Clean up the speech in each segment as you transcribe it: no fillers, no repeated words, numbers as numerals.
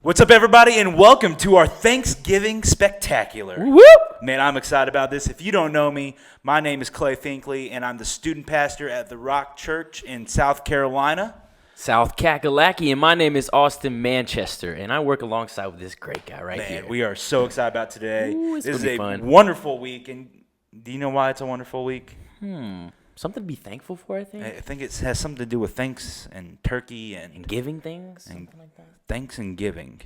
What's up, everybody, and welcome to our Thanksgiving Spectacular. Whoop! Man, I'm excited about this. If you don't know me, my name is Clay Finkley, and I'm the student pastor at the Rock Church in South Carolina. South Kakalaki, and my name is Austin Manchester, and I work alongside with this great guy right here. Man, we are so excited about today. Ooh, this is gonna a be fun. wonderful week, and do you know why it's a wonderful week? Something to be thankful for, I I think. think it has something to do with thanks and turkey And and giving things, something like that. thanks and giving.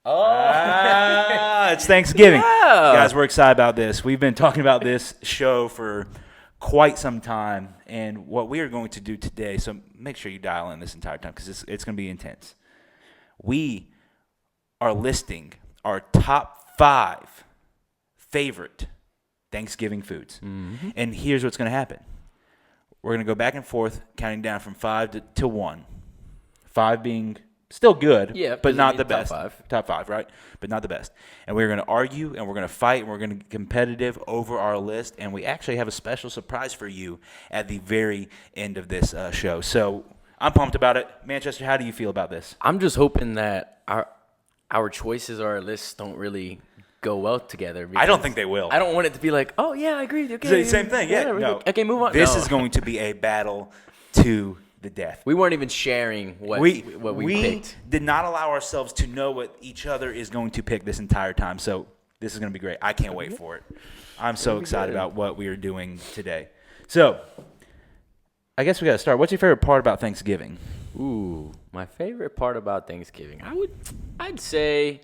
Oh, It's Thanksgiving. Yeah. Guys, we're excited about this. We've been talking about this show for quite some time, and what we are going to do today, so make sure you dial in this entire time because it's going to be intense. We are listing our top 5 favorite Thanksgiving foods. And here's what's going to happen. We're going to go back and forth, counting down from 5 to 1. 5 being still good, Yeah, but doesn't not mean the top best. 5. Top 5, right? But not the best. And we're going to argue, and we're going to fight, and we're going to get competitive over our list. And we actually have a special surprise for you at the very end of this show. So I'm pumped about it. Manchester, how do you feel about this? I'm just hoping that our choices or our lists don't really go well together. I don't think they will. I don't want it to be like, oh yeah, I agree. Okay, Same thing, yeah. whatever. No. Okay, move on. This No. is going to be a battle to the death. We weren't even sharing what we picked. did not allow ourselves to know what each other is going to pick this entire time. So this is going to be great. I can't wait for it. I'm so excited about what we are doing today. So I guess we got to start. What's your favorite part about Thanksgiving? Ooh, my favorite part about Thanksgiving, I'd say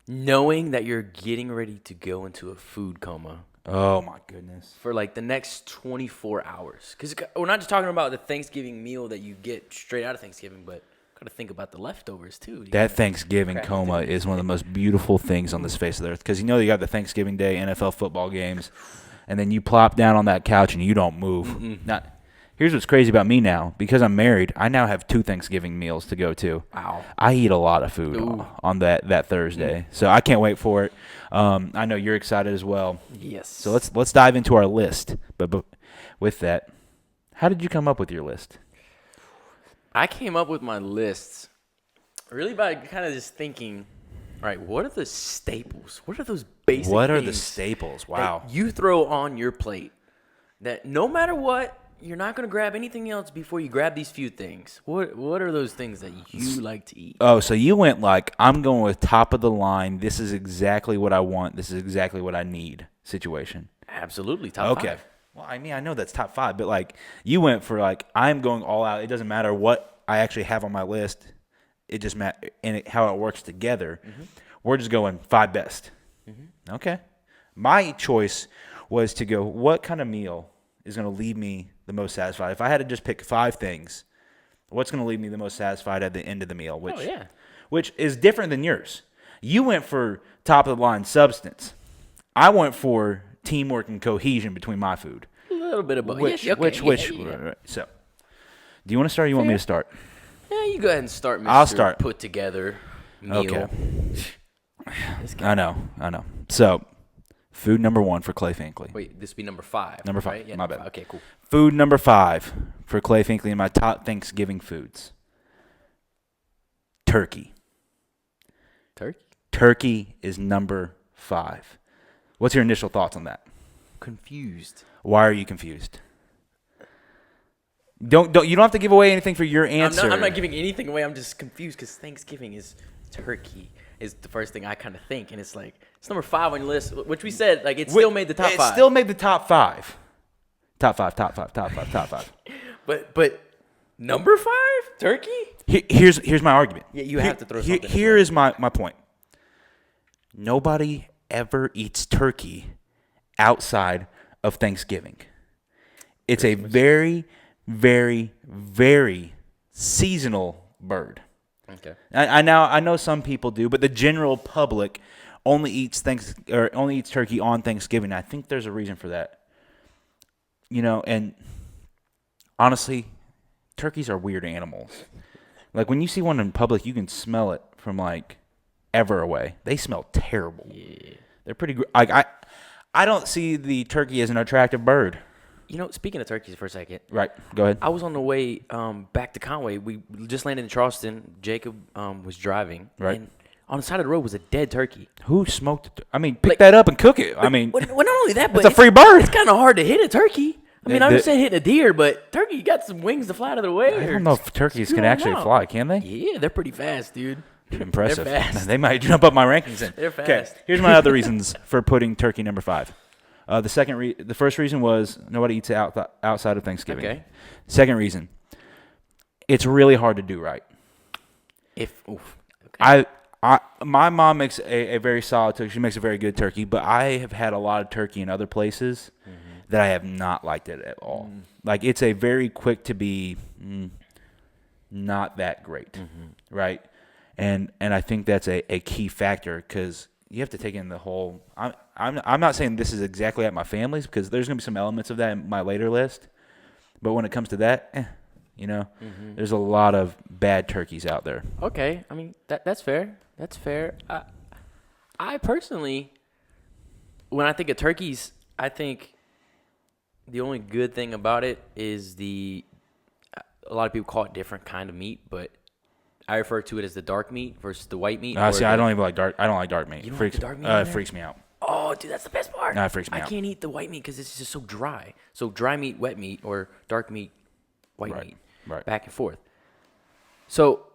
knowing that you're getting ready to go into a food coma Oh, my goodness. for like the next 24 hours. Because we're not just talking about the Thanksgiving meal that you get straight out of Thanksgiving, but got to think about the leftovers too. That Thanksgiving Crack coma into is one of the most beautiful things on this face of the earth because you know you got the Thanksgiving Day NFL football games, and then you plop down on that couch and you don't move. Now, here's what's crazy about me now. Because I'm married, I now have 2 Thanksgiving meals to go to. Wow. I eat a lot of food Ooh. on that Thursday, so I can't wait for it. I know you're excited as well. Yes. So let's dive into our list. But with that, how did you come up with your list? I came up with my lists really by kind of just thinking, all right, what are the staples? What are those basic What are the things staples? that Wow. you throw on your plate that no matter what, you're not going to grab anything else before you grab these few things? What are those things that you like to eat? Oh, so you went like, I'm going with top of the line. This is exactly what I want. This is exactly what I need situation. Absolutely, top Okay. 5. Well, I mean, I know that's top 5, but like you went for like, I'm going all out. It doesn't matter what I actually have on my list. It just matters and how it works together. We're just going 5 best. Okay. My choice was to go, what kind of meal is going to leave me the most satisfied? If I had to just pick 5 things, what's going to leave me the most satisfied at the end of the meal? Oh, yeah. Which is different than yours. You went for top of the line substance. I went for teamwork and cohesion between my food. A little bit of both. Which, Yeah, okay, which, yeah. right. So, do you want to start or you want me to start? Yeah, you go ahead and start, Mr. I'll start. Put together meal. Okay. This guy. I know. So, food number 1 for Clay Finkley. Wait, this would be number 5. Number 5. Right? Yeah, My number bad. 5. Okay, cool. Food number 5 for Clay Finkley in my top Thanksgiving foods. Turkey. Turkey? Turkey is number 5. What's your initial thoughts on that? Confused. Why are you confused? Don't you don't have to give away anything for your answer. I'm not giving anything away. I'm just confused because Thanksgiving is turkey is the first thing I kind of think, and it's like it's number 5 on your list, which we said like it still made the top 5. It still made the top 5. Top 5. But number 5 turkey. Here's my argument. Yeah, you have to throw something in Here is my point. Nobody ever eats turkey outside of Thanksgiving. It's a very, very, very seasonal bird. Okay. I know some people do, but the general public only eats turkey on Thanksgiving. I think there's a reason for that. You know, and honestly, turkeys are weird animals. Like when you see one in public, you can smell it from like ever away. They smell terrible. Yeah. They're pretty. I don't see the turkey as an attractive bird. speaking of turkeys for a second, Right. Go ahead. I was on the way back to Conway. We just landed in Charleston. Jacob was driving. Right. And on the side of the road was a dead turkey. Who smoked it? I mean, pick that up and cook it. I mean, Well, not only that, but it's a free bird. It's kind of hard to hit a turkey. I mean, I The- understand hitting a deer, but turkey got some wings to fly out of the way. I don't know if turkeys Screw can 'em actually out. fly, can they? Yeah, they're pretty fast, dude. Impressive. They're fast. They might jump up my rankings then. They're Okay, fast. here's my other reasons for putting turkey number 5. The first reason was nobody eats it outside of Thanksgiving. Okay. Second reason, it's really hard to do right. Okay. My mom makes a very solid turkey. She makes a very good turkey, but I have had a lot of turkey in other places that I have not liked it at all. Like, it's a very quick to be not that great, right? And I think that's a key factor because you have to take in the whole. I'm not saying this is exactly at my family's because there's gonna be some elements of that in my later list, but when it comes to that, there's a lot of bad turkeys out there. Okay, I mean that's fair. That's fair. I personally, when I think of turkeys, I think the only good thing about it is a lot of people call it different kind of meat, but I refer to it as the dark meat versus the white meat. See, I don't even like dark. I don't like dark meat. You don't Freaks, like the dark meat in there? freaks me out. Oh, dude, that's the best part. Nah, it freaks me I out. can't eat the white meat because it's just so dry. So dry meat, wet meat, or dark meat, white Right, meat, right. back and forth. So,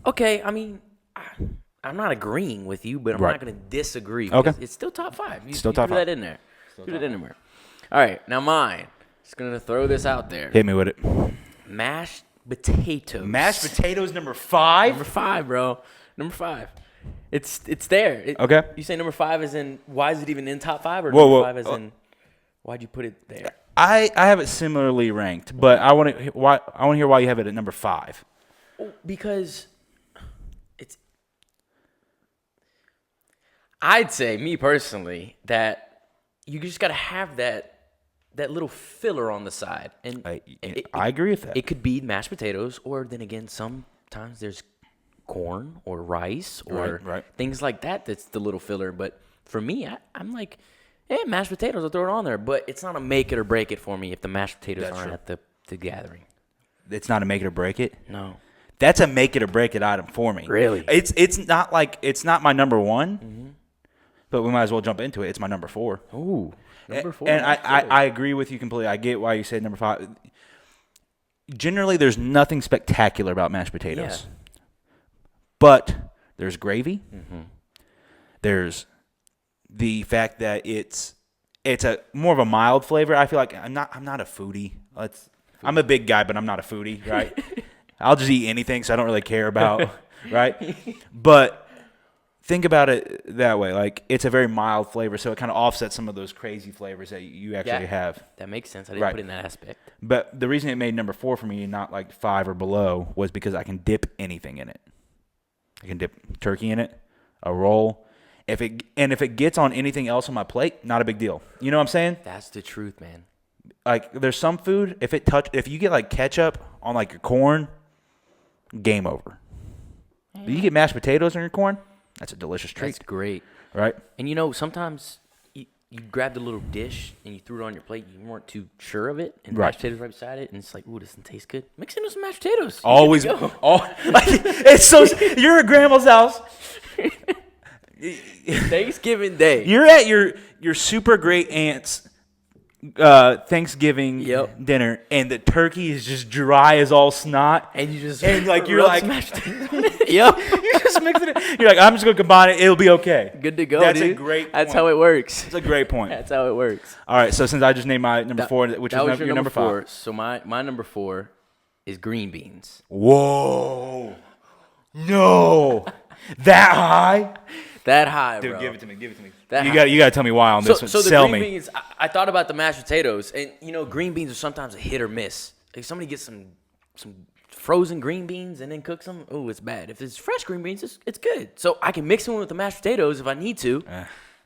okay, I mean, I'm not agreeing with you, but I'm Right. not going to disagree. Okay. It's still top 5. Still you top threw 5. that in there. Put that in there. All right, now mine. Just going to throw this out there. Hit me with it. Mashed potatoes. Mashed potatoes number 5. Number 5, bro. Number 5. It's there. Okay. You say number 5 is in, why is it even in top 5? Or Whoa, number whoa. 5 is in, why'd you put it there? I have it similarly ranked, but I want to hear why you have it at number 5. Because I'd say, me personally, that you just got to have that little filler on the side. And I agree with that. It could be mashed potatoes, or then again, sometimes there's corn or rice or Right. things like that that's the little filler. But for me, I'm like, hey, mashed potatoes, I'll throw it on there. But it's not a make it or break it for me if the mashed potatoes That's aren't true. at the gathering. It's not a make it or break it. No. That's a make it or break it item for me. Really? It's not my number 1, but we might as well jump into it. It's my number 4. Ooh. Number 4. And I agree with you completely. I get why you said number 5. Generally, there's nothing spectacular about mashed potatoes. Yeah. But there's gravy. There's the fact that it's a more of a mild flavor. I feel like I'm not a foodie. I'm a big guy, but I'm not a foodie, right? I'll just eat anything, so I don't really care about, right? But think about it that way. Like, it's a very mild flavor, so it kind of offsets some of those crazy flavors that you actually have. That makes sense. I didn't Right. put it in that aspect. But the reason it made number 4 for me and not like 5 or below was because I can dip anything in it. I can dip turkey in it, a roll. If it gets on anything else on my plate, not a big deal. You know what I'm saying? That's the truth, man. Like, there's some food, if you get like ketchup on like your corn, game over. You get mashed potatoes on your corn, that's a delicious treat, That's great. right? And sometimes you grabbed a little dish and you threw it on your plate. You weren't too sure of it, and Right. mashed potatoes right beside it, and it's like, ooh, this doesn't taste good. Mix it with some mashed potatoes. You're Always, good to go. like, it's so. You're at grandma's house. Thanksgiving Day. You're at your super great aunt's Thanksgiving Yep. dinner, and the turkey is just dry as all snot. And you just And, like, you're rub like- some mashed potatoes on it. Yep. You just mix it. You're like, I'm just gonna combine it. It'll be okay. Good to go, That's dude. a great. That's point. how it works. It's a great point. That's how it works. All right, so since I just named my number That- 4, which that is was your number 5. 4. So my number 4 is green beans. Whoa! No, that high, That high, dude. bro. Give it to me. Give it to me. That You high. got to tell me why on this one. So the Sell green me. beans, I thought about the mashed potatoes, and green beans are sometimes a hit or miss. If somebody gets some frozen green beans and then cooks them, oh, it's bad. If it's fresh green beans, it's good. So I can mix them with the mashed potatoes if I need to.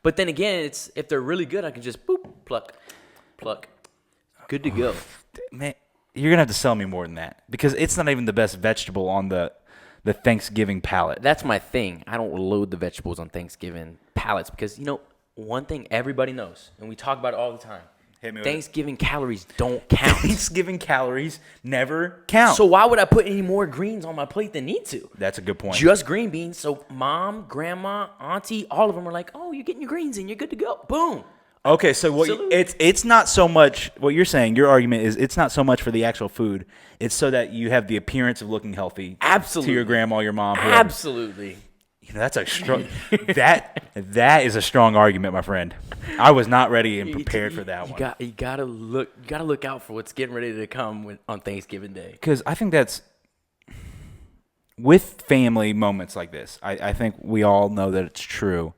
But then again, if they're really good, I can just boop, pluck. Good to go. Man, you're gonna have to sell me more than that because it's not even the best vegetable on the Thanksgiving palate. That's my thing. I don't load the vegetables on Thanksgiving pallets because one thing everybody knows, and we talk about it all the time: Hit me with it. Thanksgiving calories don't count. Thanksgiving calories never count. So why would I put any more greens on my plate than need to? That's a good point. Just green beans. So mom, grandma, auntie, all of them are like, oh, you're getting your greens in. You're good to go. Boom. Okay, so it's not so much what you're saying. Your argument is it's not so much for the actual food. It's so that you have the appearance of looking healthy. Absolutely. To your grandma, your mom. Whoever. Absolutely. You know, that's a strong. that is a strong argument, my friend. I was not ready and prepared for that one. You gotta look out for what's getting ready to come on Thanksgiving Day. Because I think that's with family moments like this. I think we all know that it's true.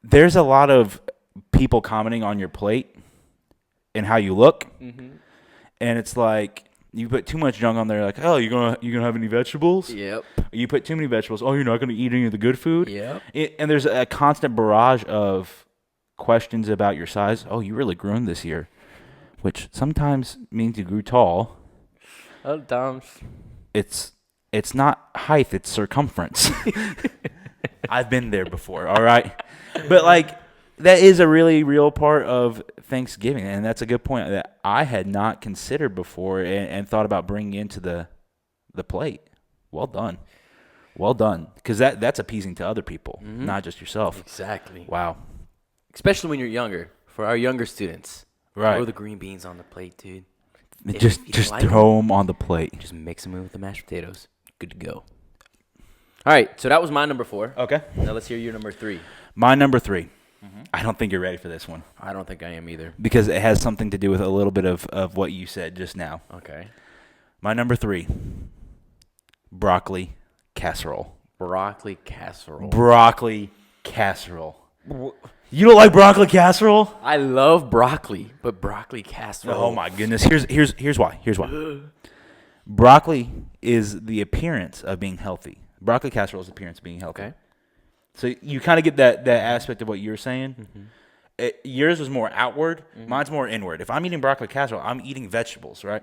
There's a lot of people commenting on your plate and how you look, and it's like you put too much junk on there. Like, oh, you gonna have any vegetables? Yep. You put too many vegetables. Oh, you're not gonna eat any of the good food. Yep. And there's a constant barrage of questions about your size. Oh, you really grown this year, which sometimes means you grew tall. Other times. It's not height, it's circumference. I've been there before, all right? But, like, that is a really real part of Thanksgiving, and that's a good point that I had not considered before and thought about bringing into the plate. Well done. Well done. Because that's appeasing to other people, not just yourself. Exactly. Wow. Especially when you're younger. For our younger students. Right. Throw the green beans on the plate, dude. Just If you like throw them on the plate. Just mix them in with the mashed potatoes. Good to go. All right, so that was my number 4. Okay. Now let's hear your number 3. My number 3. I don't think you're ready for this one I don't think I am either. because it has something to do with a little bit of what you said just now. Okay. My number 3, broccoli casserole. Broccoli casserole. Broccoli casserole. You don't like broccoli casserole? I love broccoli, but broccoli casserole. Oh my goodness. Here's why. Broccoli is the appearance of being healthy. Broccoli casserole is the appearance of being healthy. Okay. So you kind of get that aspect of what you're saying. Yours was more outward. Mine's more inward. If I'm eating broccoli casserole, I'm eating vegetables, right?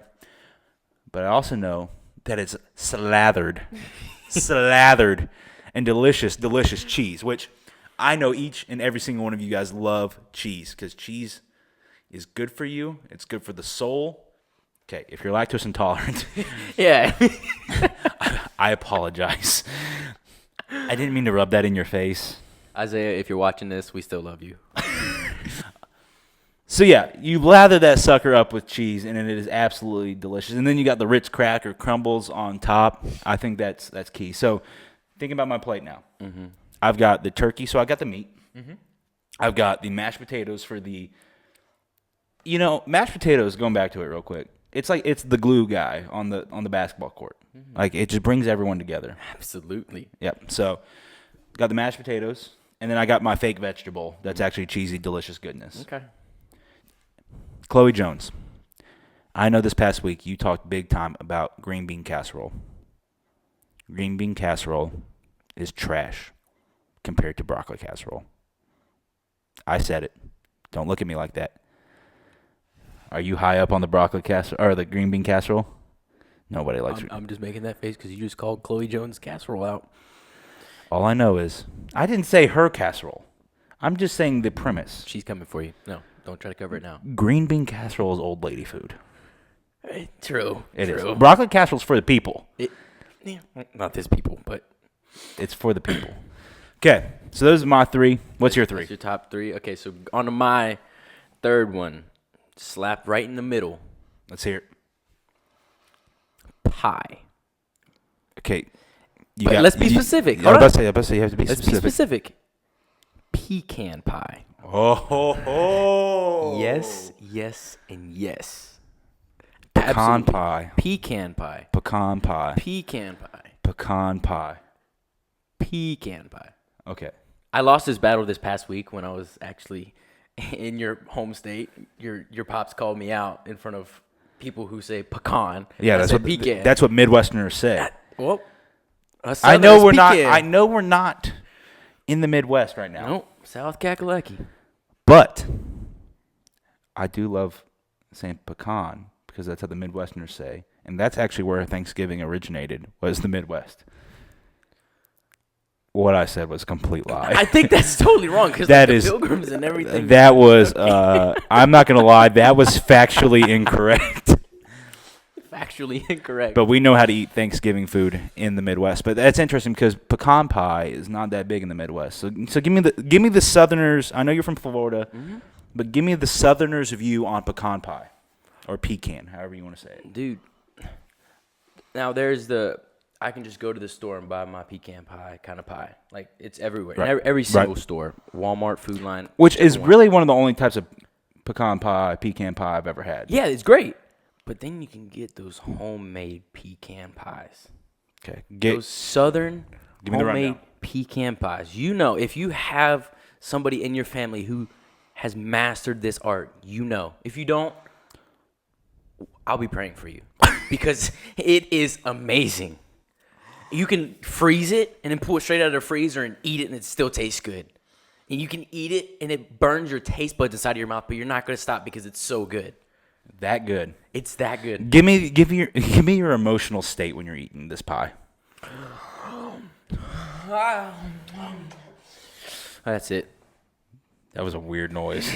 But I also know that it's slathered in delicious cheese, which I know each and every single one of you guys love cheese because cheese is good for you. It's good for the soul. Okay, if you're lactose intolerant, Yeah. I apologize. I didn't mean to rub that in your face. Isaiah, if you're watching this, we still love you. So yeah, you lather that sucker up with cheese, and it is absolutely delicious. And then you got the Ritz cracker crumbles on top. I think that's key. So thinking about my plate now, I've got the turkey. So I got the meat. I've got the mashed potatoes for the. You know, mashed potatoes. Going back to it real quick, it's like it's the glue guy on the basketball court. Like it just brings everyone together. Absolutely. Yep. So got the mashed potatoes, and then I got my fake vegetable that's actually cheesy, delicious goodness. Okay. Chloe Jones, I know this past week you talked big time about green bean casserole. Green bean casserole is trash compared to broccoli casserole. I said it. Don't look at me like that. Are you high up on the broccoli casserole or the green bean casserole? Nobody likes it. I'm just making that face because you just called Chloe Jones casserole out. All I know is I didn't say her casserole. I'm just saying the premise. She's coming for you. No, don't try to cover it now. Green bean casserole is old lady food. True. It is. True. Broccoli casserole is for the people. Yeah, not this people, but It's for the people. Okay, so those are my 3. What's your 3? that's your top 3. Okay, so on to my third one. Slap right in the middle. Let's hear it. Pie. Okay. But let's be specific. I Hold was about to say you have to be Let's be specific. Pecan pie. Oh. Yes, yes, and yes. Pecan Absolutely. pie. Pecan pie. Pecan pie. Pecan pie. Pecan pie. Pecan pie. Okay. I lost this battle this past week when I was actually in your home state. Your pops called me out in front of people who say pecan. Yeah, I said pecan. that's what Midwesterners say. Well, I know we're not in the Midwest right now. Nope, South Kakalaki. But I do love saying pecan because that's how the Midwesterners say. And that's actually where Thanksgiving originated, was the Midwest. what I said was a complete lie. I think that's totally wrong because That the is- pilgrims and everything. That was, I'm not going to lie, that was factually incorrect. Factually incorrect. But we know how to eat Thanksgiving food in the Midwest. But that's interesting because pecan pie is not that big in the Midwest. So give me the Southerners. I know you're from Florida, but give me the Southerners' view on pecan pie or pecan, however you want to say it. Dude, now I can just go to the store and buy my pecan pie kind of pie. Like, it's everywhere. Right. Every single Right. store. Walmart, Food Line. Which is everyone. really one of the only types of pecan pie I've ever had. Yeah, it's great. But then you can get those homemade pecan pies. Okay. Those southern Give me the homemade rundown. pecan pies. You know, if you have somebody in your family who has mastered this art, you know. If you don't, I'll be praying for you because it is amazing. You can freeze it and then pull it straight out of the freezer and eat it, and it still tastes good. And you can eat it and it burns your taste buds inside of your mouth, but you're not going to stop because it's so good. That good. It's that good. Give me your emotional state when you're eating this pie. That's it. That was a weird noise.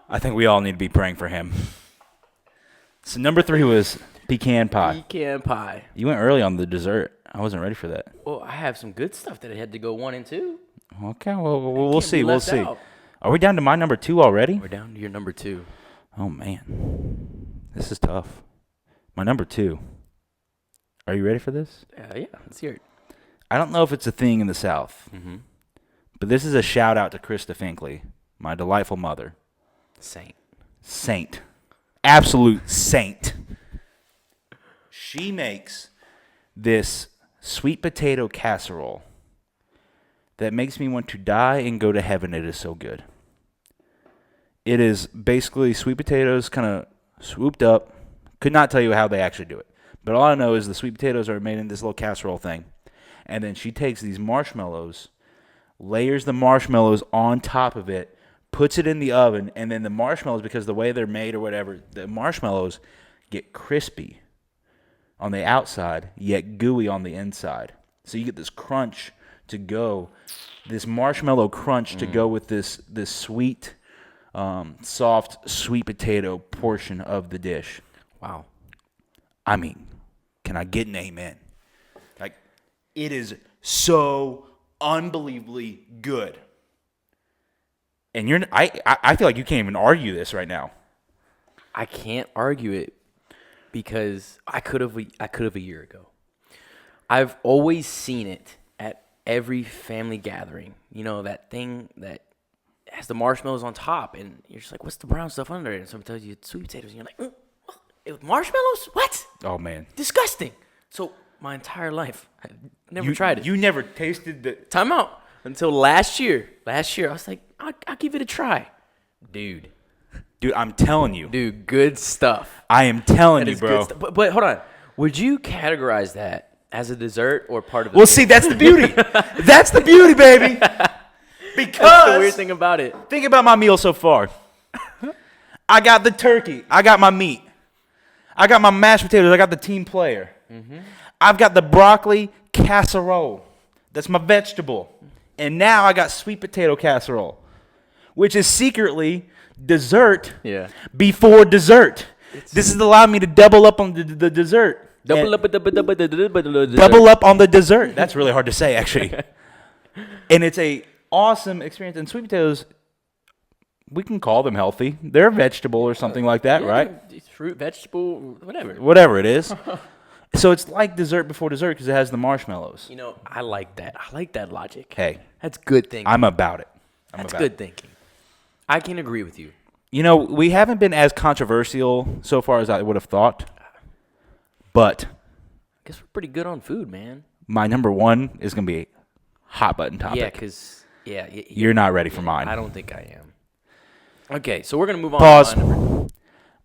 I think we all need to be praying for him. So number 3 was pecan pie. Pecan pie. You went early on the dessert. I wasn't ready for that. Well, I have some good stuff that I had to go 1 and 2. Okay, well we'll Can't see. be We'll left see. out. Are we down to my number 2 already? We're down to your number 2. Oh man, this is tough. My number 2. Are you ready for this? Yeah, let's hear it. I don't know if it's a thing in the South, but this is a shout out to Krista Finkley, my delightful mother. Saint. Absolute saint. She makes this sweet potato casserole that makes me want to die and go to heaven. It is so good. It is basically sweet potatoes kind of swooped up. Could not tell you how they actually do it. But all I know is the sweet potatoes are made in this little casserole thing. And then she takes these marshmallows, layers the marshmallows on top of it, puts it in the oven, and then the marshmallows, because the way they're made or whatever, the marshmallows get crispy on the outside, yet gooey on the inside. So you get this crunch to go, this marshmallow crunch to go with this sweet, soft sweet potato portion of the dish. Wow. I mean, can I get an amen? Like, it is so unbelievably good. And I feel like you can't even argue this right now. I can't argue it because I could have a year ago. I've always seen it at every family gathering. You know, that thing that has the marshmallows on top, and you're just like, what's the brown stuff under it? And someone tells you it's sweet potatoes, and you're like, with marshmallows? What? Oh, man. Disgusting. So my entire life, I've never tried it. You never tasted the... Time out. Until last year. I was like, I'll give it a try. Dude, I'm telling you. Dude, good stuff. I am telling That you, is bro. good stuff. But hold on. Would you categorize that as a dessert or part of the Well, meal? see, that's the beauty. That's the beauty, baby. That's the weird Because thing about it. think about my meal so far. I got the turkey. I got my meat. I got my mashed potatoes. I got the team player. I've got the broccoli casserole. That's my vegetable. And now I got sweet potato casserole, which is secretly dessert Yeah. before dessert. This is allowing me to double up on the dessert. Double And- up double up on the dessert. That's really hard to say, actually. And it's a awesome experience. And sweet potatoes, we can call them healthy. They're a vegetable or something like that, right? It's fruit, vegetable, whatever. Whatever it is. So it's like dessert before dessert because it has the marshmallows. You know, I like that. I like that logic. Hey, That's good thinking. I'm about it. That's good thinking. I can agree with you. You know, we haven't been as controversial so far as I would have thought. But I guess we're pretty good on food, man. my number 1 is going to be a hot button topic. Yeah, because, You're not ready for mine. I don't think I am. Okay, so we're going to move on. Pause. To my number.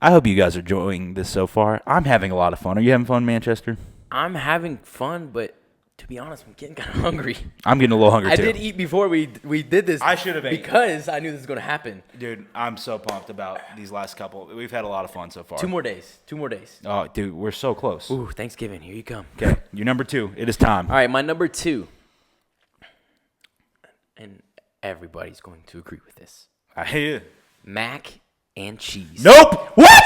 I hope you guys are enjoying this so far. I'm having a lot of fun. Are you having fun, Manchester? I'm having fun, but to be honest, I'm getting kind of hungry. I'm getting a little hungry I too. did eat before we did this. I should have ate. because I knew this was going to happen. Dude, I'm so pumped about these last couple. We've had a lot of fun so far. 2 more days. Oh, dude, we're so close. Ooh, Thanksgiving. Here you come. Okay, you're number 2. It is time. All right, my number 2. everybody's going to agree with this. I hear you. Mac and cheese. Nope. What?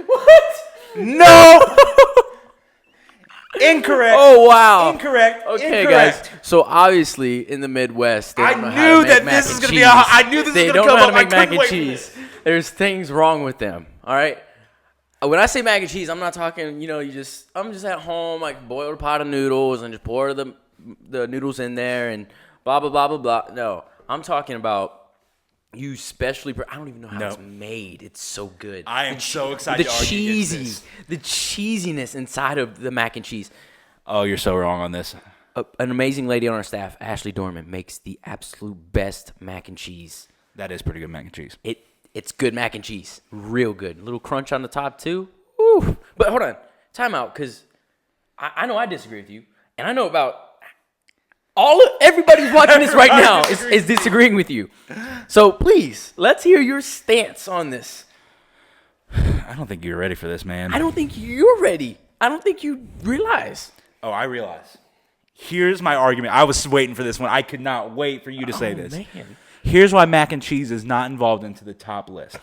What? No. Incorrect. Oh, wow. Incorrect. Okay, Incorrect. guys. So obviously, in the Midwest, they I don't know knew how to make that mac this and is gonna cheese. be I knew this They was don't gonna know come how up. to I make mac couldn't and wait for cheese. this. There's things wrong with them. All right. When I say mac and cheese, I'm not talking. I'm just at home, like boil a pot of noodles and just pour the noodles in there and blah blah blah blah blah. No, I'm talking about. You specially, I don't even know how it's made. It's so good. I am so excited The to argue against the cheesiness inside of the mac and cheese. Oh, you're so wrong on this. An amazing lady on our staff, Ashley Dorman, makes the absolute best mac and cheese. That is pretty good mac and cheese. It's good mac and cheese, real good. A little crunch on the top too. Ooh. But hold on, time out, because I know I disagree with you, and I know about everybody who's watching this right now is disagreeing with you. So please, let's hear your stance on this. I don't think you're ready for this, man. I don't think you're ready. I don't think you realize. Oh, I realize. Here's my argument. I was waiting for this one. I could not wait for you to say this. Man. Here's why mac and cheese is not involved into the top list.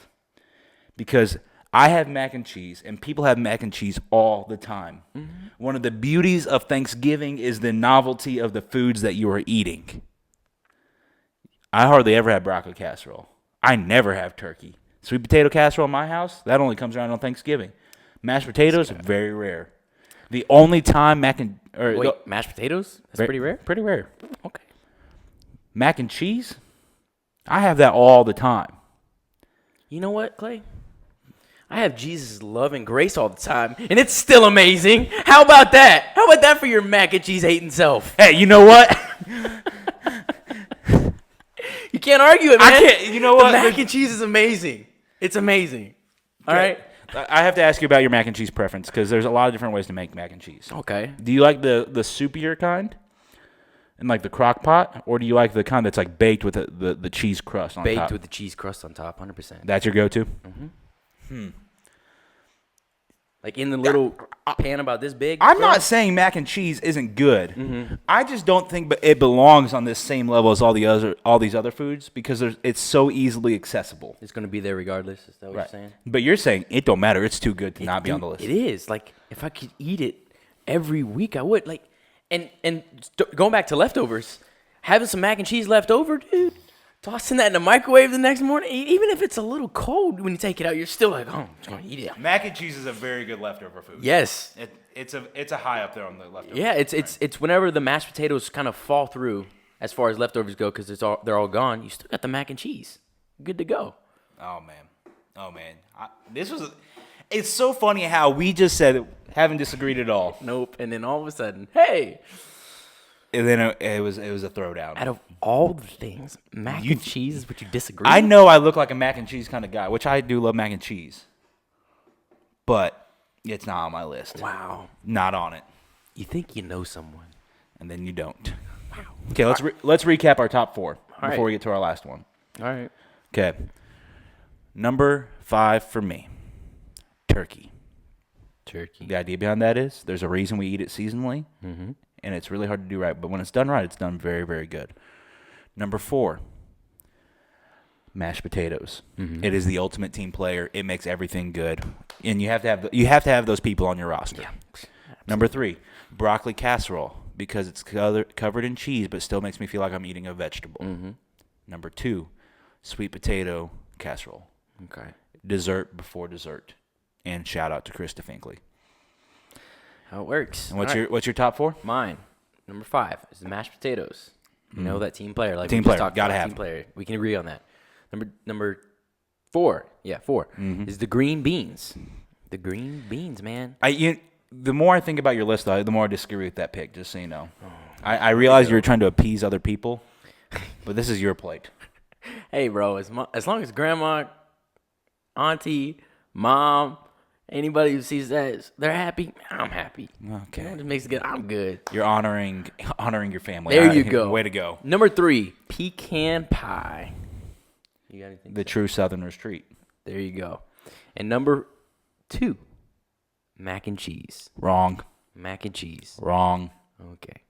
Because I have mac and cheese, and people have mac and cheese all the time. Mm-hmm. One of the beauties of Thanksgiving is the novelty of the foods that you are eating. I hardly ever have broccoli casserole. I never have turkey. Sweet potato casserole in my house, that only comes around on Thanksgiving. Mashed potatoes, very rare. The only time mashed potatoes? That's pretty rare? Pretty rare. Okay. Mac and cheese, I have that all the time. You know what, Clay? I have Jesus' love and grace all the time, and it's still amazing. How about that? How about that for your mac and cheese hating self? Hey, you know what? You can't argue it, man. I can't. You know what? The mac and cheese is amazing. It's amazing. All right? I have to ask you about your mac and cheese preference because there's a lot of different ways to make mac and cheese. Okay. Do you like the soupier kind? And like the crock pot? Or do you like the kind that's like baked with the cheese crust on top? Baked with the cheese crust on top, 100%. That's your go-to? Mm-hmm. Like in the little pan about this big? I'm not saying mac and cheese isn't good. Mm-hmm. I just don't think it belongs on this same level as all these other foods because it's so easily accessible. It's going to be there regardless. Is that what you're saying? But you're saying it don't matter. It's too good to not be on the list. It is. Like if I could eat it every week, I would. Like, and going back to leftovers, having some mac and cheese left over, dude. Tossing that in the microwave the next morning, even if it's a little cold when you take it out, you're still like, oh, I'm just going to eat it. Mac and cheese is a very good leftover food. Yes. It's a high up there on the leftovers. Yeah, it's whenever the mashed potatoes kind of fall through as far as leftovers go because they're all gone, you still got the mac and cheese. Good to go. Oh, man. It's so funny how we just said haven't disagreed at all. Nope. And then all of a sudden, hey. And then it was a throwdown. Out of all the things, mac and cheese is what you disagree I with? know I look like a mac and cheese kind of guy, which I do love mac and cheese. But it's not on my list. Wow. Not on it. You think you know someone. And then you don't. Wow. Okay, let's recap our top four before we get to our last one. All right. Okay. Number 5 for me, turkey. Turkey. The idea behind that is there's a reason we eat it seasonally. Mm-hmm. And it's really hard to do right. But when it's done right, it's done very, very good. Number 4, mashed potatoes. Mm-hmm. It is the ultimate team player. It makes everything good. And you have to have those people on your roster. Yeah. Number 3, broccoli casserole because it's covered in cheese but still makes me feel like I'm eating a vegetable. Mm-hmm. Number 2, sweet potato casserole. Okay. Dessert before dessert. And shout out to Krista Finkley. How it works. And what's your top 4? Mine, number 5, is the mashed potatoes. You know that team player. Like team we just player. talked Gotta about, have team player. We can agree on that. Number 4. Yeah, 4 is the green beans. The green beans, man. The more I think about your list, though, the more I disagree with that pick. Just so you know, I realize you're trying to appease other people, but this is your plate. Hey, bro, as long as grandma, auntie, mom, anybody who sees that, they're happy, I'm happy. Okay. It makes it good. I'm good. You're honoring your family. There you go. Way to go. Number 3, pecan pie. You got anything? The true Southerner's treat. There you go. And number 2, mac and cheese. Wrong. Mac and cheese. Wrong. Okay.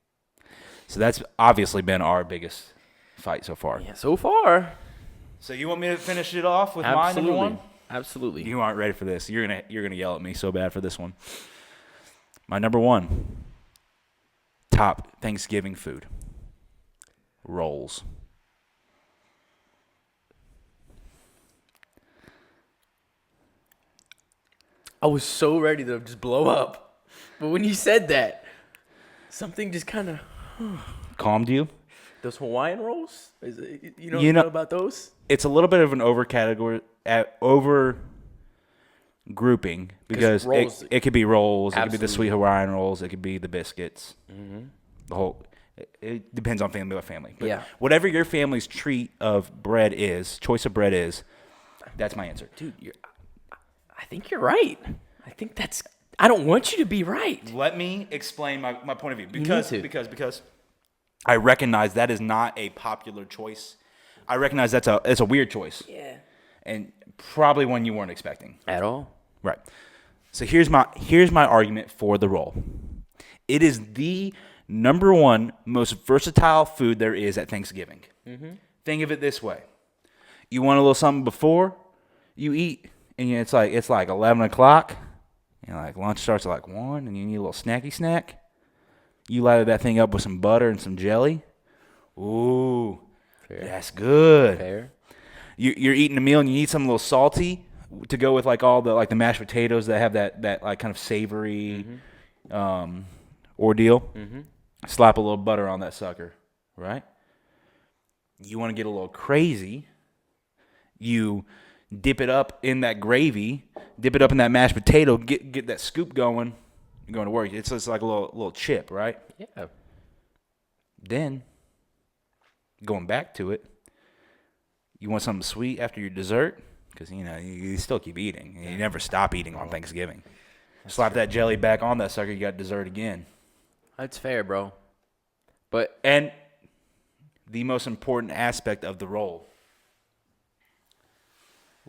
So that's obviously been our biggest fight so far. Yeah, so far. So you want me to finish it off with Absolutely. my number one? Absolutely. You aren't ready for this. You're gonna yell at me so bad for this one. My number one top Thanksgiving food. Rolls. I was so ready to just blow up. But when you said that, something just kind of... Calmed you? Those Hawaiian rolls? You You know- know about those? It's a little bit of an over grouping because rolls- it could be rolls, it could be the Absolutely. sweet Hawaiian rolls, it could be the biscuits. The whole it depends on family by family. But Yeah. whatever your family's treat of bread is, choice of bread is, that's my answer. Dude, I think you're right. I think that's... I don't want you to be right. Let me explain my point of view need to. because I recognize that is not a popular choice. I recognize it's a weird choice. Yeah. And probably one you weren't expecting. At all? Right. So here's my argument for the roll. It is the number one most versatile food there is at Thanksgiving. Think of it this way: you want a little something before you eat, and it's like 11 o'clock. And like lunch starts at like 1, and you need a little snacky snack. You lather that thing up with some butter and some jelly. Ooh, Fair. that's good. Fair. You're eating a meal and you need something a little salty to go with like all the mashed potatoes that have that like kind of savory ordeal. Slap a little butter on that sucker, right? You want to get a little crazy. You dip it up in that gravy, dip it up in that mashed potato, get that scoop going. You're going to work. It's just like a little chip, right? Yeah. Then, going back to it, you want something sweet after your dessert? Because, you still keep eating. You never stop eating on Thanksgiving. Slap that jelly back on that sucker, you got dessert again. That's fair, bro. But And the most important aspect of the roll,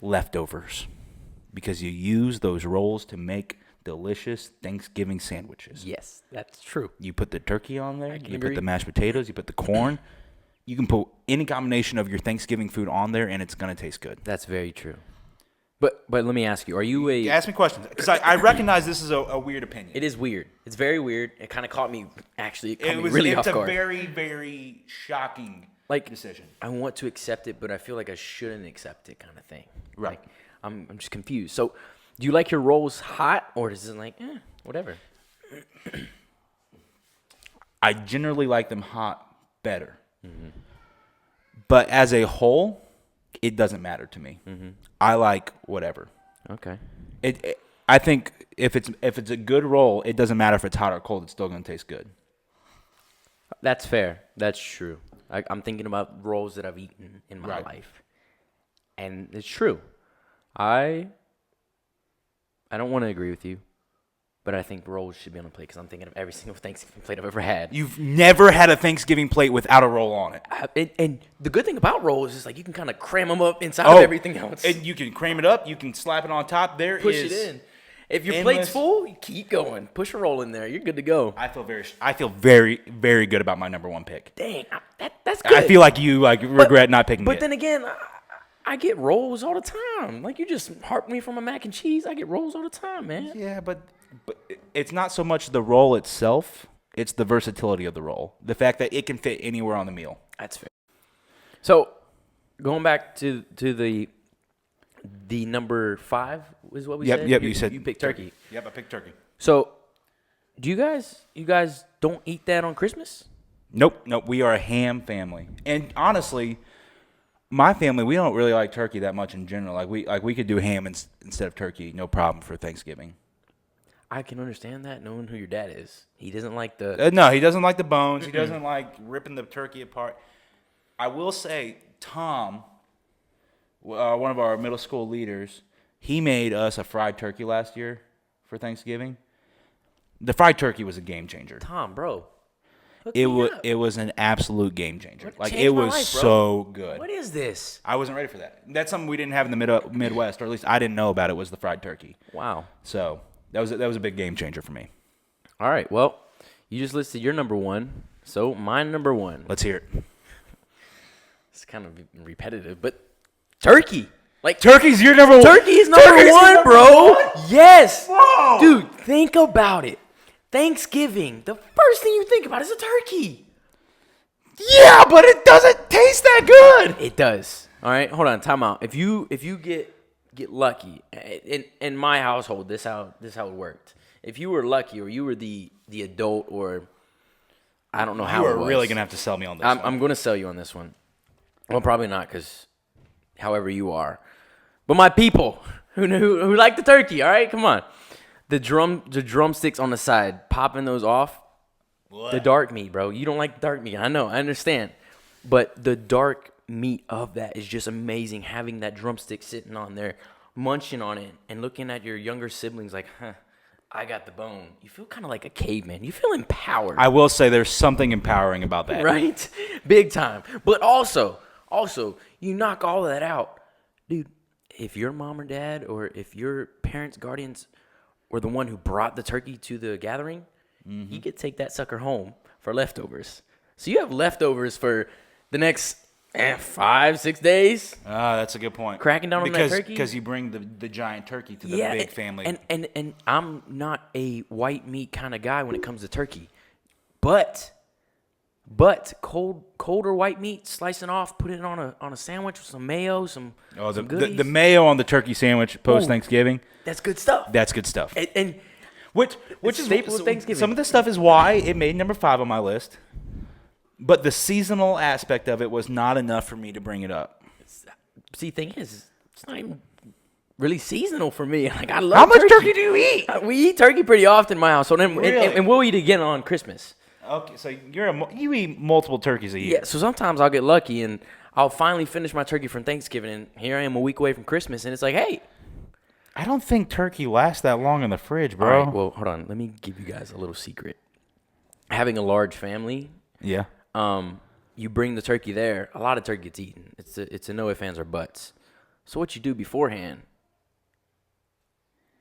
leftovers. Because you use those rolls to make delicious Thanksgiving sandwiches. yes, that's true. You put the turkey on there, can you agree. put the mashed potatoes, you put the corn. You can put any combination of your Thanksgiving food on there, and it's going to taste good. That's very true. But let me ask you, are you a... Ask me questions, because I recognize this is a weird opinion. It is weird. It's very weird. It kind of caught me, actually, it caught me It's really off a guard. very, very shocking decision. I want to accept it, but I feel like I shouldn't accept it kind of thing. Right. Like, I'm just confused. So, do you like your rolls hot, or is it like, whatever? I generally like them hot better. But as a whole, it doesn't matter to me. I like whatever. Okay. I think if it's a good roll, it doesn't matter if it's hot or cold. It's still going to taste good. That's fair. That's true. I'm thinking about rolls that I've eaten in my Right. life. And it's true. I don't want to agree with you, but I think rolls should be on the plate because I'm thinking of every single Thanksgiving plate I've ever had. You've never had a Thanksgiving plate without a roll on it. And the good thing about rolls is like you can kind of cram them up inside of everything else. And you can cream it up. You can slap it on top. Push it in. If your plate's full, you keep going. Push a roll in there. You're good to go. I feel very, very good about my number one pick. Dang, that's good. I feel like you regret not picking it. But then again, I get rolls all the time. Like you just harped me from a mac and cheese. I get rolls all the time, man. Yeah, but it's not so much the roll itself. It's the versatility of the roll. The fact that it can fit anywhere on the meal. That's fair. So, going back to the number 5 is what we said. Yep. You said you picked turkey. Yep, I picked turkey. So, do you guys don't eat that on Christmas? Nope. We are a ham family, and honestly, my family, we don't really like turkey that much in general. Like we could do ham instead of turkey, no problem for Thanksgiving. I can understand that, knowing who your dad is. He doesn't like the... No, he doesn't like the bones. He doesn't like ripping the turkey apart. I will say, Tom, one of our middle school leaders, he made us a fried turkey last year for Thanksgiving. The fried turkey was a game changer. Tom, bro. It was an absolute game changer. Like changed it my was life, bro. so good. What is this? I wasn't ready for that. That's something we didn't have in the Midwest, or at least I didn't know about it, was the fried turkey. Wow. So that was a big game changer for me. All right. Well, you just listed your number 1. So, my number 1. Let's hear it. It's kind of repetitive, but turkey. Like Turkey's your number one. turkey is number Turkey's your one, number bro. one? Yes. Whoa. Dude, think about it. Thanksgiving, the first thing you think about is a turkey. Yeah, but it doesn't taste that good. It does. All right, hold on, time out. If you get lucky, in my household, this how it worked. If you were lucky, or you were the adult, or I don't know how You it are was. really gonna have to sell me on this. I'm going to sell you on this one. Well, probably not, because however you are. But my people who like the turkey, all right, come on. The drumsticks on the side, popping those off. What? The dark meat, bro. You don't like dark meat. I know. I understand. But the dark meat of that is just amazing. Having that drumstick sitting on there, munching on it, and looking at your younger siblings like, I got the bone. You feel kind of like a caveman. You feel empowered. I will say there's something empowering about that. Right? Big time. But also, you knock all of that out. Dude, if your mom or dad, or if your parents, guardians, were the one who brought the turkey to the gathering, you could take that sucker home for leftovers. So you have leftovers for the next 5-6 days. That's a good point. Cracking down on that turkey? Because you bring the giant turkey to the big family. And I'm not a white meat kind of guy when it comes to turkey. But colder white meat, slicing off, put it on a sandwich with some mayo, some goodies. The mayo on the turkey sandwich post Thanksgiving. That's good stuff. That's good stuff. And Which it's is staple of Thanksgiving. Some of this stuff is why it made number 5 on my list. But the seasonal aspect of it was not enough for me to bring it up. See, thing is, it's not even really seasonal for me. Like, I love How much turkey do you eat? We eat turkey pretty often in my household, Really? and we'll eat again on Christmas. Okay, so you eat multiple turkeys a year. Yeah, so sometimes I'll get lucky, and I'll finally finish my turkey from Thanksgiving, and here I am a week away from Christmas, and it's like, hey. I don't think turkey lasts that long in the fridge, bro. All right, well, hold on. Let me give you guys a little secret. Having a large family, Yeah. you bring the turkey there. A lot of turkey gets eaten. It's a no ifs, ands, or buts. So what you do beforehand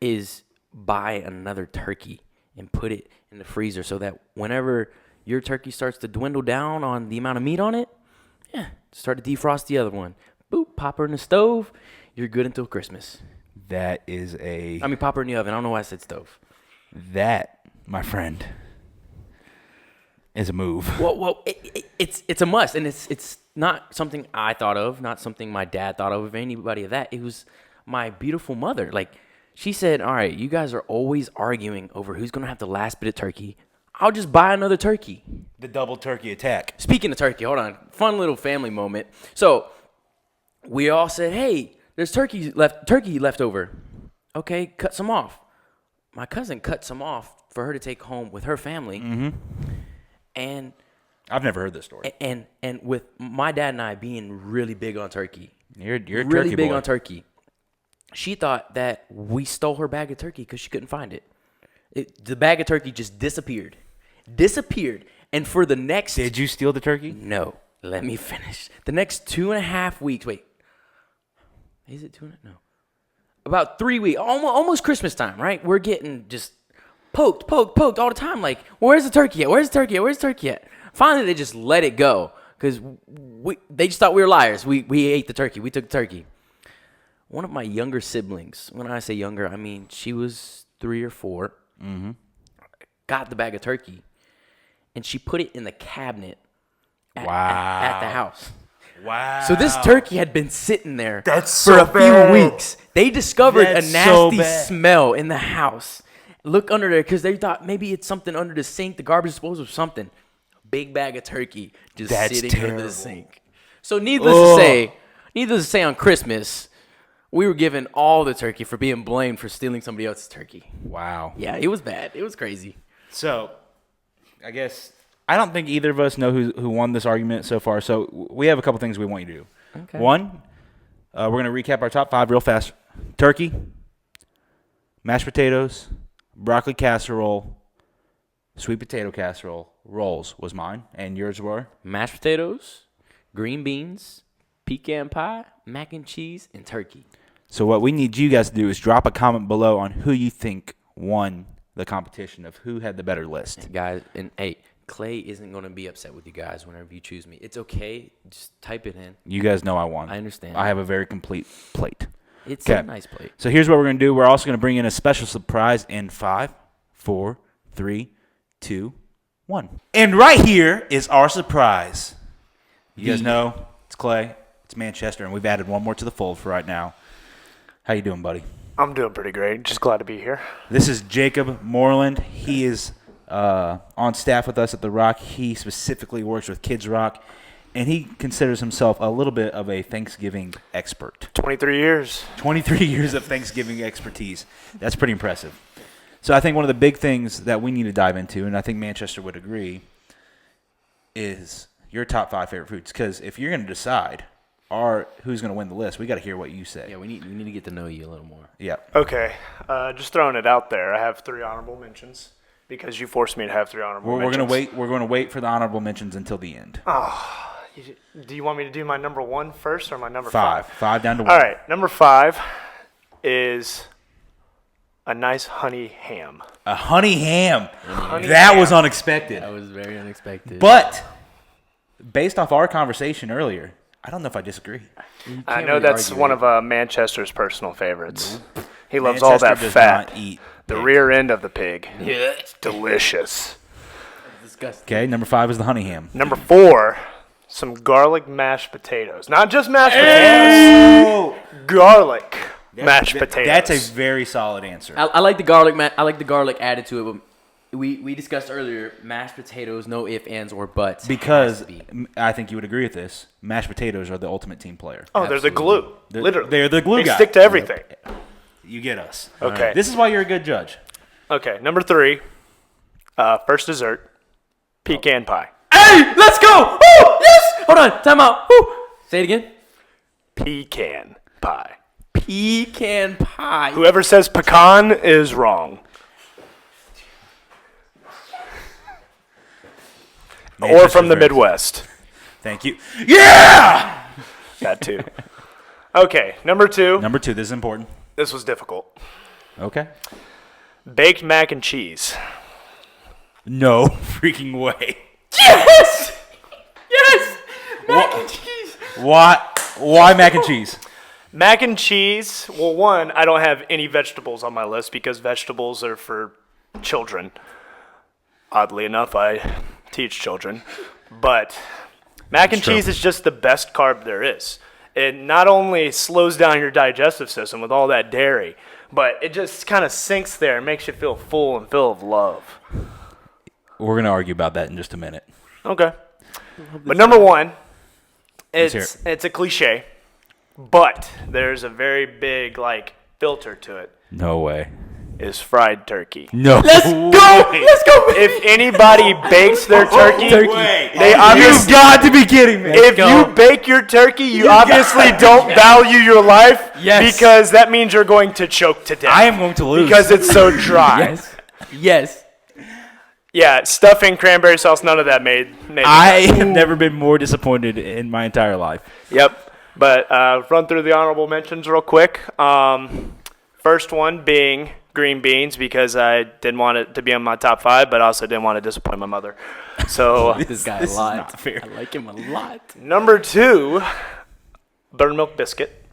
is buy another turkey and put it in the freezer so that whenever your turkey starts to dwindle down on the amount of meat on it, start to defrost the other one. Boop, pop her in the stove. You're good until Christmas. That is Pop her in the oven. I don't know why I said stove. That, my friend, is a move. Well, it's a must, and it's not something I thought of, not something my dad thought of anybody of that. It was my beautiful mother. Like, she said, all right, you guys are always arguing over who's going to have the last bit of turkey. I'll just buy another turkey. The double turkey attack. Speaking of turkey, hold on. Fun little family moment. So we all said, hey, there's turkey left over. Okay, cut some off. My cousin cut some off for her to take home with her family. Mm-hmm. And I've never heard this story. And with my dad and I being really big on turkey. You're a really turkey big boy. on turkey. She thought that we stole her bag of turkey because she couldn't find it. The bag of turkey just disappeared. And for the next... Did you steal the turkey? No. Let me finish. The next 2.5 weeks... Wait. Is it 2.5? No. About 3 weeks. Almost Christmas time, right? We're getting just poked all the time. Like, where's the turkey at? Finally, they just let it go because they just thought we were liars. We ate the turkey. We took the turkey. One of my younger siblings, when I say younger, I mean she was 3 or 4, got the bag of turkey, and she put it in the cabinet at the house. Wow. So this turkey had been sitting there That's for so a bad. few weeks. They discovered That's a so nasty bad. smell in the house. Look under there because they thought maybe it's something under the sink, the garbage disposal, or something. Big bag of turkey just That's sitting under terrible. the sink. So needless to say, on Christmas, we were given all the turkey for being blamed for stealing somebody else's turkey. Wow. Yeah, it was bad. It was crazy. So, I guess I don't think either of us know who won this argument so far. So we have a couple things we want you to do. Okay. One, we're going to recap our top 5 real fast. Turkey, mashed potatoes, broccoli casserole, sweet potato casserole, rolls was mine, and yours were? Mashed potatoes, green beans, pecan pie, mac and cheese, and turkey. So what we need you guys to do is drop a comment below on who you think won the competition of who had the better list. Guys, and hey, Clay isn't going to be upset with you guys whenever you choose me. It's okay. Just type it in. You guys know I won. I understand. I have a very complete plate. It's Okay. a nice plate. So here's what we're going to do. We're also going to bring in a special surprise in 5, 4, 3, 2, 1. And right here is our surprise. You guys know it's Clay, it's Manchester, and we've added one more to the fold for right now. How you doing, buddy? I'm doing pretty great. Just glad to be here. This is Jacob Moreland. He is on staff with us at The Rock. He specifically works with Kids Rock, and he considers himself a little bit of a Thanksgiving expert. 23 years. 23 years of Thanksgiving expertise. That's pretty impressive. So I think one of the big things that we need to dive into, and I think Manchester would agree, is your top 5 favorite foods. Because if you're going to decide who's going to win the list, we got to hear what you say. Yeah, we need to get to know you a little more. Yeah. Okay. Just throwing it out there. I have 3 honorable mentions because you forced me to have 3 honorable We're mentions. going to wait. We're going to wait for the honorable mentions until the end. Do you want me to do my number 1 first or my number 5. 5? 5 down to 1. All right. Number 5 is a nice honey ham. A honey ham. Honey That ham. was unexpected. That was very unexpected. But based off our conversation earlier, I don't know if I disagree. I know that's one of Manchester's personal favorites. He loves Manchester all that does fat. not eat The pig. rear end of the pig. Yeah. Delicious. Disgusting. Okay, number 5 is the honey ham. Number 4, some garlic mashed potatoes. Not just mashed potatoes. Garlic mashed potatoes. That's a very solid answer. I like the garlic. I like the garlic added to it. But we discussed earlier mashed potatoes, no ifs, ands, or buts. Because Has to be. I think you would agree with this. Mashed potatoes are the ultimate team player. Oh, they're the glue. Literally. They're the glue They guy. stick to everything. You get us. Okay. This is why you're a good judge. Okay, number 3, first dessert, pecan pie. Hey, let's go! Woo! Yes. Hold on. Time out. Woo! Say it again. Pecan pie. Pecan pie. Whoever says pecan is wrong. Or from the Midwest. Thank you. Yeah! That too. Okay, number 2. Number 2, this is important. This was difficult. Okay. Baked mac and cheese. No freaking way. Yes. Yes. Mac and cheese. Why mac and cheese? Mac and cheese, well, one, I don't have any vegetables on my list because vegetables are for children. Oddly enough, I teach children. But mac and true. cheese is just the best carb there is. It not only slows down your digestive system with all that dairy, but it just kind of sinks there and makes you feel full and full of love. We're going to argue about that in just a minute. Okay. But number 1, Let's hear it's a cliche, but there's a very big, filter to it, No way. is fried turkey. No. Let's go. Let's go. If anybody bakes their turkey, they You've obviously got to be kidding me. if go. you bake your turkey, you obviously don't value your life Yes. because that means you're going to choke to death. I am going to lose. because it's so dry. Yes. Yes. Yeah, stuffing, cranberry sauce, none of that made I have never been more disappointed in my entire life. Yep. But run through the honorable mentions real quick. First one being green beans because I didn't want it to be on my top 5, but also didn't want to disappoint my mother. So This guy This a is lot. not fair. I like him a lot. number 2, buttermilk biscuit,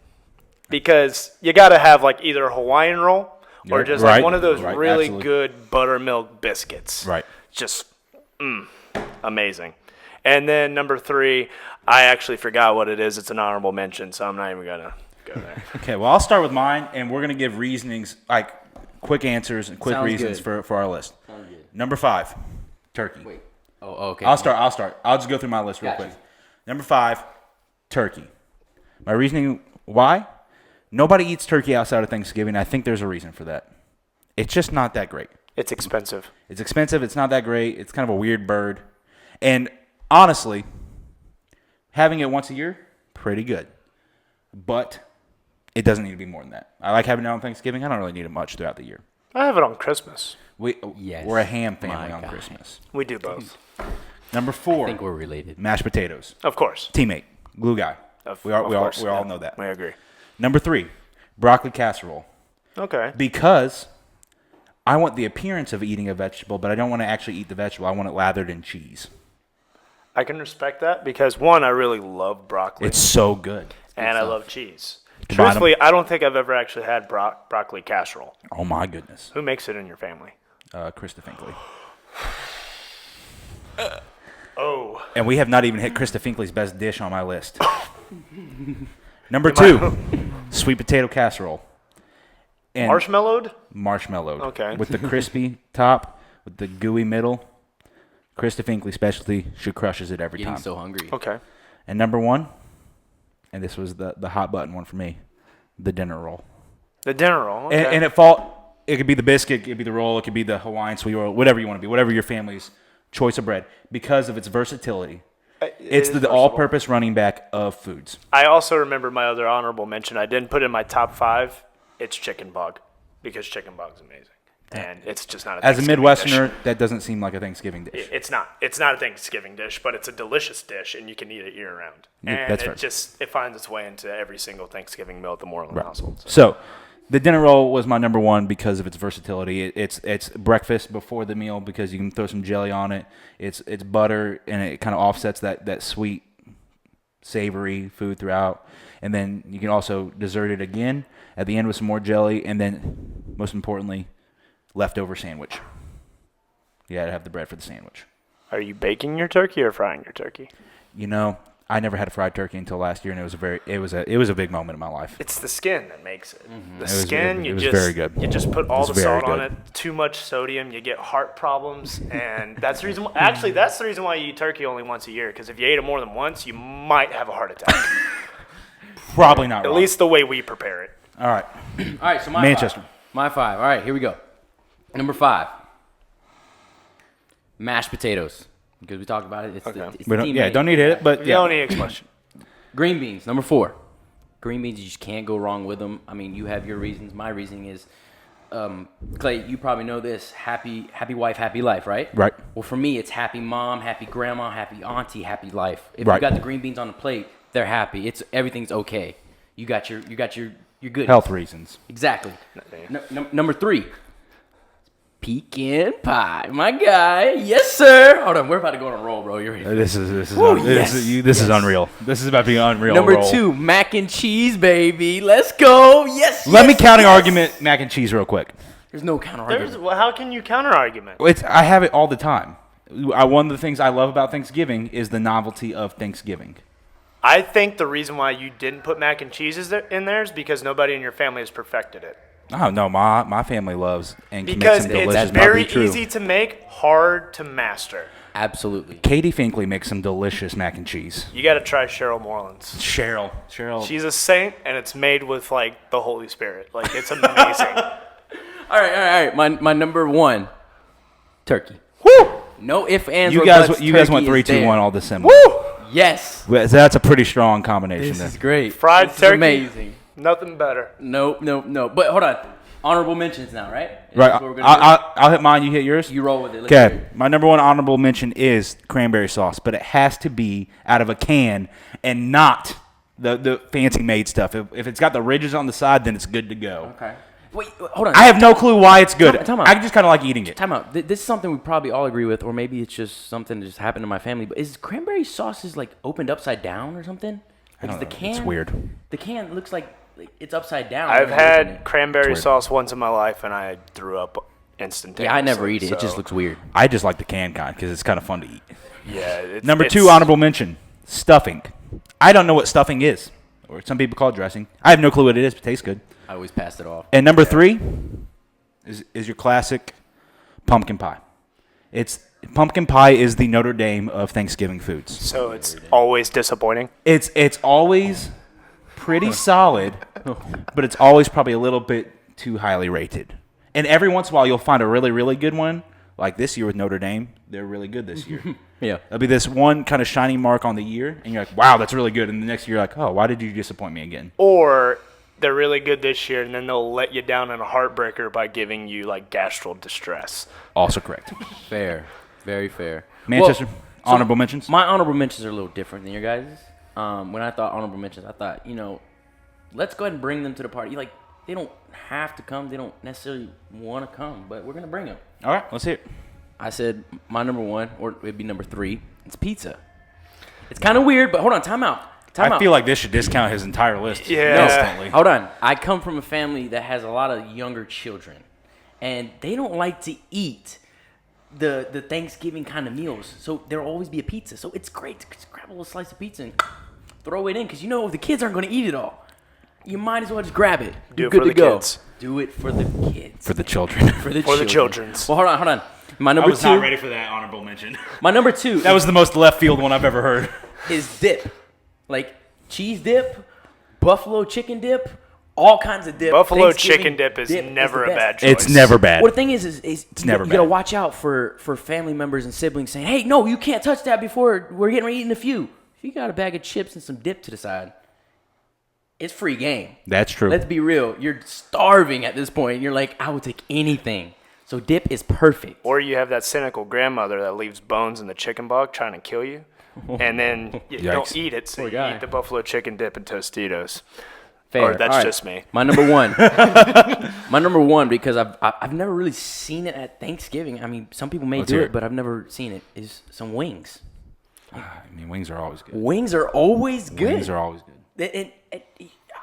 because you got to have either a Hawaiian roll or Right, just right, one of those right, really absolutely. good buttermilk biscuits. Right. Just amazing. And then number 3, I actually forgot what it is. It's an honorable mention, so I'm not even gonna go there. Okay, well, I'll start with mine, and we're going to give reasonings, quick answers and quick Sounds reasons good. for our list. Sounds good. Number 5, turkey. Wait. Oh, okay. I'll start. I'll just go through my list real Gotcha. quick. Number 5, turkey. My reasoning why? Nobody eats turkey outside of Thanksgiving. I think there's a reason for that. It's just not that great. It's expensive. It's expensive. It's not that great. It's kind of a weird bird. And honestly, having it once a year, pretty good. But it doesn't need to be more than that. I like having it on Thanksgiving. I don't really need it much throughout the year. I have it on Christmas. Yes. We're a ham family My on God. Christmas. We do both. Number I 4, think we're related. mashed potatoes. Of course. Teammate, glue guy. Of We all course. we all Yeah, know that. We agree. Number 3, broccoli casserole. Okay. Because I want the appearance of eating a vegetable, but I don't want to actually eat the vegetable. I want it lathered in cheese. I can respect that because, one, I really love broccoli. It's so good. And I love cheese. Combine 'em. Truthfully, I don't think I've ever actually had broccoli casserole. Oh my goodness. Who makes it in your family? Krista Finkley. Oh. And we have not even hit Krista Finkley's best dish on my list. Number 2, sweet potato casserole. And Marshmallowed? marshmallowed. Okay. With the crispy top, with the gooey middle. Krista Finkley specialty. She crushes it every Getting time. so hungry. Okay. And number 1, and this was the hot button one for me, the dinner roll. The dinner roll. Okay. And it could be the biscuit, it could be the roll, it could be the Hawaiian sweet roll, whatever you want to be, whatever your family's choice of bread, because of its versatility. It's the all-purpose running back of foods. I also remember my other honorable mention. I didn't put in my top 5. It's chicken bog, because chicken bog's amazing, and it's just not a As a Thanksgiving Midwesterner, dish. that doesn't seem like a Thanksgiving dish. It's not. It's not a Thanksgiving dish, but it's a delicious dish, and you can eat it year round. Yeah, And that's fair. it finds its way into every single Thanksgiving meal at the Moreland household. So. So, the dinner roll was my number 1 because of its versatility. It's breakfast before the meal because you can throw some jelly on it. It's butter, and it kind of offsets that sweet, savory food throughout. And then you can also dessert it again at the end with some more jelly, and then, most importantly, leftover sandwich. You gotta have the bread for the sandwich. Are you baking your turkey or frying your turkey? You know, I never had a fried turkey until last year, and it was a big moment in my life. It's the skin that makes it. The was- skin, it you was just very good. you just put all was the very salt on good. it. Too much sodium, you get heart problems, and that's the reason. Actually, that's the reason why you eat turkey only once a year. Because if you ate it more than once, you might have a heart attack. Probably not At wrong. least the way we prepare it. All right. All right, so Manchester. My 5. All right, here we go. Number 5. Mashed potatoes. Because we talked about it. It's Okay. it's We don't, team yeah, made. don't need it, but You yeah. don't need explanation. Green beans. Number 4. Green beans, you just can't go wrong with them. I mean, you have your reasons. My reasoning is, Clay, you probably know this. Happy wife, happy life, right? Right. Well, for me, it's happy mom, happy grandma, happy auntie, happy life. If Right. you got the green beans on the plate, they're happy. Everything's okay. You're good. Health reasons. Exactly. Number 3. Pecan pie. My guy. Yes, sir. Hold on. We're about to go on a roll, bro. You're ready. This is Woo, yes, this is unreal. This is about to be an unreal. Number roll. 2, mac and cheese, baby. Let's go. Yes. Let me yes, counter yes. argument mac and cheese real quick. There's no counter argument. Well, how can you counter argument? I have it all the time. One of the things I love about Thanksgiving is the novelty of Thanksgiving. I think the reason why you didn't put mac and cheese in there is because nobody in your family has perfected it. Oh no, my family loves and can make Because some it's delicious. very probably true. easy to make, hard to master. Absolutely. Katie Finkley makes some delicious mac and cheese. You got to try Cheryl Moreland's. Cheryl. She's a saint, and it's made with like the Holy Spirit. Like it's amazing. All right. My number 1, turkey. Woo! No ifs, ands, You or guys buts. went Turkey 3, is 2, there. 1 all December. Woo! Yes. That's a pretty strong combination. This There. is great. Fried This is turkey. amazing. Nothing better. Nope. But hold on. Honorable mentions now, right? Is Right. this what we're gonna do? I'll hit mine. You hit yours. You roll with it. Let's hear Okay. it. My number 1 honorable mention is cranberry sauce, but it has to be out of a can and not the fancy made stuff. If it's got the ridges on the side, then it's good to go. Okay. Wait, hold on. I have no clue why it's good. Time out. I just kind of like eating it. Time out. This is something we probably all agree with, or maybe it's just something that just happened in my family. But is cranberry sauce like opened upside down or something? Like, is the can? It's weird. The can looks like it's upside down. I've when you open had it. cranberry weird. sauce once in my life, and I threw up instantaneously. Yeah, I never eat it. It just so, looks weird. I just like the can kind because it's kind of fun to eat. Yeah. Number 2 honorable mention: stuffing. I don't know what stuffing is, or some people call it dressing. I have no clue what it is, but it tastes good. I always passed it off. And number 3 is your classic pumpkin pie. Pumpkin pie is the Notre Dame of Thanksgiving foods. So it's always disappointing. It's always pretty solid, but it's always probably a little bit too highly rated. And every once in a while, you'll find a really, really good one. Like this year with Notre Dame, they're really good this year. Yeah. There'll be this one kind of shiny mark on the year, and you're like, wow, that's really good. And the next year, you're like, oh, why did you disappoint me again? Or they're really good this year, and then they'll let you down in a heartbreaker by giving you like gastral distress. Also correct. Fair. Very fair. Manchester, Well, so honorable mentions? My honorable mentions are a little different than your guys'. When I thought honorable mentions, I thought, let's go ahead and bring them to the party. Like, They don't have to come. They don't necessarily want to come, but we're gonna bring them. All right, let's hear it. I said my number 1, or it'd be number 3. It's pizza. It's kind of weird, but hold on, time out. I feel like this should discount his entire list. Yeah. Instantly. Hold on. I come from a family that has a lot of younger children, and they don't like to eat the Thanksgiving kind of meals. So there'll always be a pizza. So it's great to just grab a little slice of pizza and throw it in, because you know the kids aren't going to eat it all. You might as well just grab it. Do You're it good for to the go. kids. Do it for the kids. For the children. For the For the children. children's. Well, hold on. My I number was 2. not ready for that honorable mention. My number 2. That was the most left field one I've ever heard. is dip, like cheese dip, buffalo chicken dip, all kinds of dip. Buffalo Thanksgiving chicken dip is never the a best. bad choice. It's never bad. Well, the thing is never you gotta bad. watch out for family members and siblings saying, "Hey, no, you can't touch that before we're getting ready to eat in a few." If you got a bag of chips and some dip to the side, it's free game. That's true. Let's be real. You're starving at this point. You're like, I would take anything. So dip is perfect. Or you have that cynical grandmother that leaves bones in the chicken bug trying to kill you, and then you don't Yikes. eat it, so Poor you guy. eat the buffalo chicken dip and Tostitos. Fair. Or that's All right. just me. My number 1. My number 1, because I've never really seen it at Thanksgiving. I mean, some people may Let's do hear it, it. but I've never seen it. Is some wings. I mean, wings are always good. Wings are always good. Wings are always good.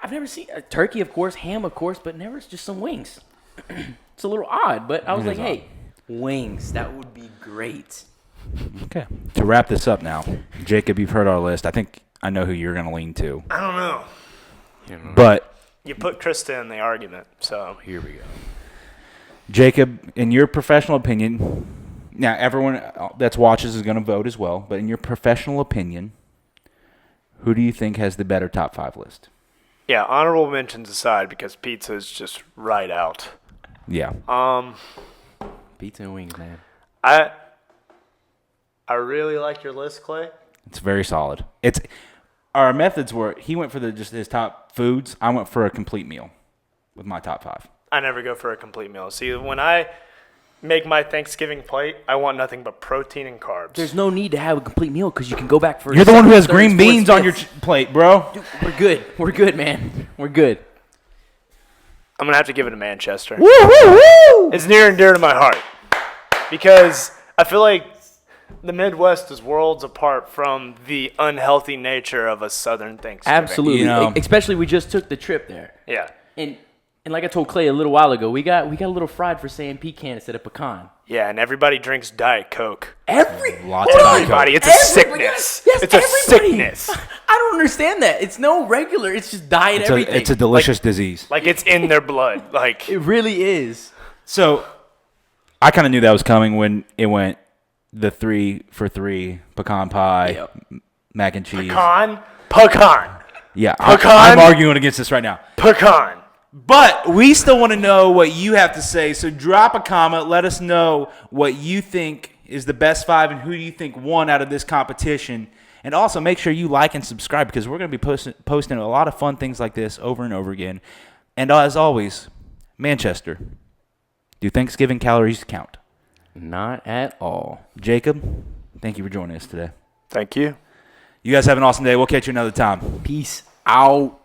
I've never seen a turkey, of course, ham, of course, but never just some wings. It's a little odd, but I was It like, is hey, wings, that would be great. Okay. To wrap this up now, Jacob, you've heard our list. I know who you're going to lean to. I don't know. But, You put Krista in the argument, so Here we go. Jacob, in your professional opinion, now everyone that's watches is going to vote as well, but in your professional opinion, who do you think has the better top 5 list? yeah, honorable mentions aside, because pizza is just right out. Yeah. Pizza and wings, man. I really like your list, Clay. It's very solid. It's our methods were he went for just his top foods. I went for a complete meal with my top 5. I never go for a complete meal. See, when I make my Thanksgiving plate, I want nothing but protein and carbs. There's no need to have a complete meal because you can go back for. You're the one who has thirds, green fourths, beans on your fifths. plate, bro. Dude, we're good. We're good, man. We're good. I'm gonna have to give it to Manchester. Woo, woo, woo! It's near and dear to my heart because I feel like the Midwest is worlds apart from the unhealthy nature of a Southern Thanksgiving. Absolutely. You know- Especially we just took the trip there. Yeah. And like I told Clay a little while ago, we got a little fried for saying pecan instead of pecan. Yeah, and everybody drinks Diet Coke. Lots of Hold Diet on. Coke. Everybody, it's a Everybody- sickness. Yes, It's a everybody. sickness. I don't understand that. It's no regular. It's just diet everything. It's a delicious disease. Like it's in their blood. Like it really is. So I kind of knew that was coming when it went the 3 for 3 pecan pie, Yep. mac and cheese. pecan, Yeah, Pecan? I'm arguing against this right now. pecan. But we still want to know what you have to say. So drop a comment. Let us know what you think is the best 5 and who you think won out of this competition. And also make sure you like and subscribe because we're going to be posting a lot of fun things like this over and over again. And as always, Manchester, do Thanksgiving calories count? Not at all. Jacob, thank you for joining us today. Thank you. You guys have an awesome day. We'll catch you another time. Peace out.